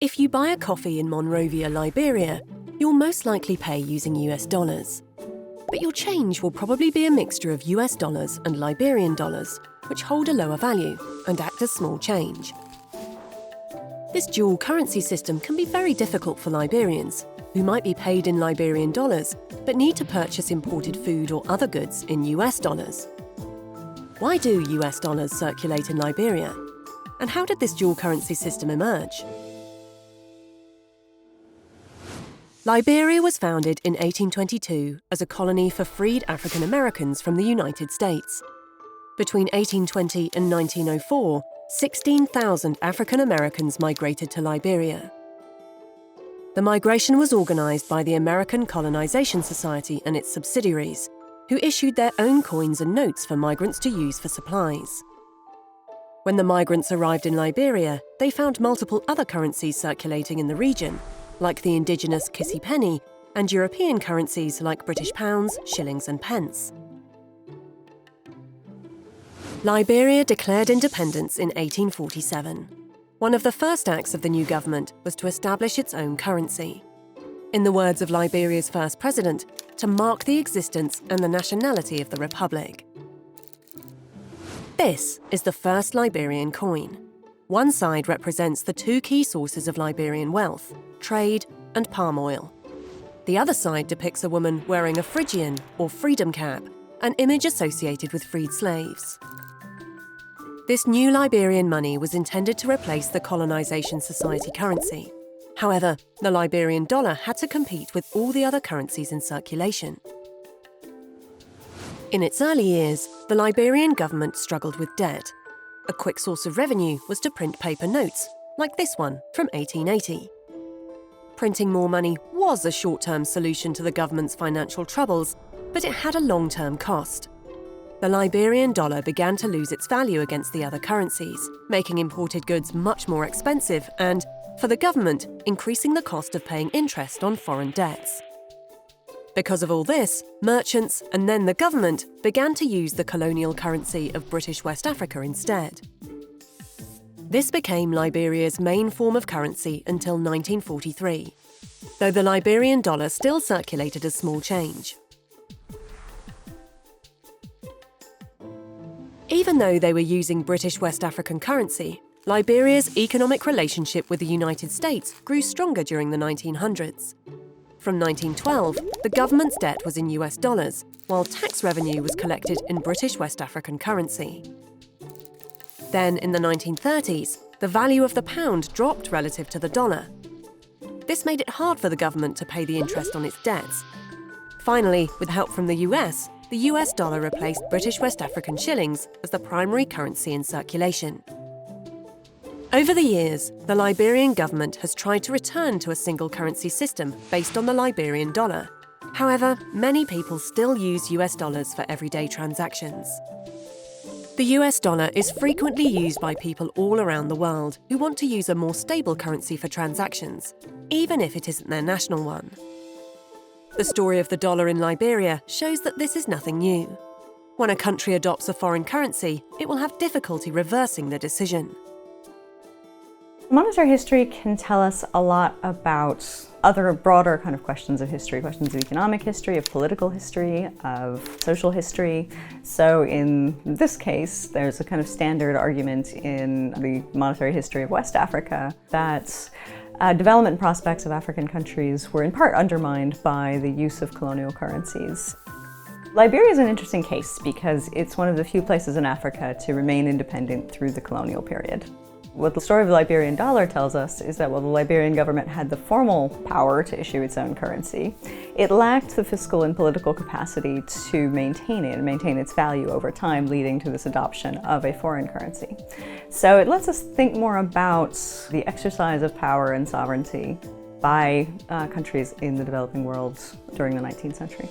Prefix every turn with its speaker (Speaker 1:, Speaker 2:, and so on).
Speaker 1: If you buy a coffee in Monrovia, Liberia, you'll most likely pay using US dollars. But your change will probably be a mixture of US dollars and Liberian dollars, which hold a lower value and act as small change. This dual currency system can be very difficult for Liberians, who might be paid in Liberian dollars but need to purchase imported food or other goods in US dollars. Why do US dollars circulate in Liberia? And how did this dual currency system emerge? Liberia was founded in 1822 as a colony for freed African Americans from the United States. Between 1820 and 1904, 16,000 African Americans migrated to Liberia. The migration was organised by the American Colonization Society and its subsidiaries, who issued their own coins and notes for migrants to use for supplies. When the migrants arrived in Liberia, they found multiple other currencies circulating in the region, like the indigenous kissy penny and European currencies like British pounds, shillings and pence. Liberia declared independence in 1847. One of the first acts of the new government was to establish its own currency. In the words of Liberia's first president, to mark the existence and the nationality of the republic. This is the first Liberian coin. One side represents the two key sources of Liberian wealth, trade and palm oil. The other side depicts a woman wearing a Phrygian or freedom cap, an image associated with freed slaves. This new Liberian money was intended to replace the Colonization Society currency. However, the Liberian dollar had to compete with all the other currencies in circulation. In its early years, the Liberian government struggled with debt. A quick source of revenue was to print paper notes, like this one from 1880. Printing more money was a short-term solution to the government's financial troubles, but it had a long-term cost. The Liberian dollar began to lose its value against the other currencies, making imported goods much more expensive and, for the government, increasing the cost of paying interest on foreign debts. Because of all this, merchants and then the government began to use the colonial currency of British West Africa instead. This became Liberia's main form of currency until 1943, though the Liberian dollar still circulated as small change. Even though they were using British West African currency, Liberia's economic relationship with the United States grew stronger during the 1900s. From 1912, the government's debt was in US dollars, while tax revenue was collected in British West African currency. Then, in the 1930s, the value of the pound dropped relative to the dollar. This made it hard for the government to pay the interest on its debts. Finally, with help from the US dollar replaced British West African shillings as the primary currency in circulation. Over the years, the Liberian government has tried to return to a single currency system based on the Liberian dollar. However, many people still use US dollars for everyday transactions. The US dollar is frequently used by people all around the world who want to use a more stable currency for transactions, even if it isn't their national one. The story of the dollar in Liberia shows that this is nothing new. When a country adopts a foreign currency, it will have difficulty reversing the decision.
Speaker 2: Monetary history can tell us a lot about other broader kind of questions of history, questions of economic history, of political history, of social history. So in this case, there's a kind of standard argument in the monetary history of West Africa that development prospects of African countries were in part undermined by the use of colonial currencies. Liberia is an interesting case because it's one of the few places in Africa to remain independent through the colonial period. What the story of the Liberian dollar tells us is that while the Liberian government had the formal power to issue its own currency, it lacked the fiscal and political capacity to maintain it and maintain its value over time, leading to this adoption of a foreign currency. So it lets us think more about the exercise of power and sovereignty by countries in the developing world during the 19th century.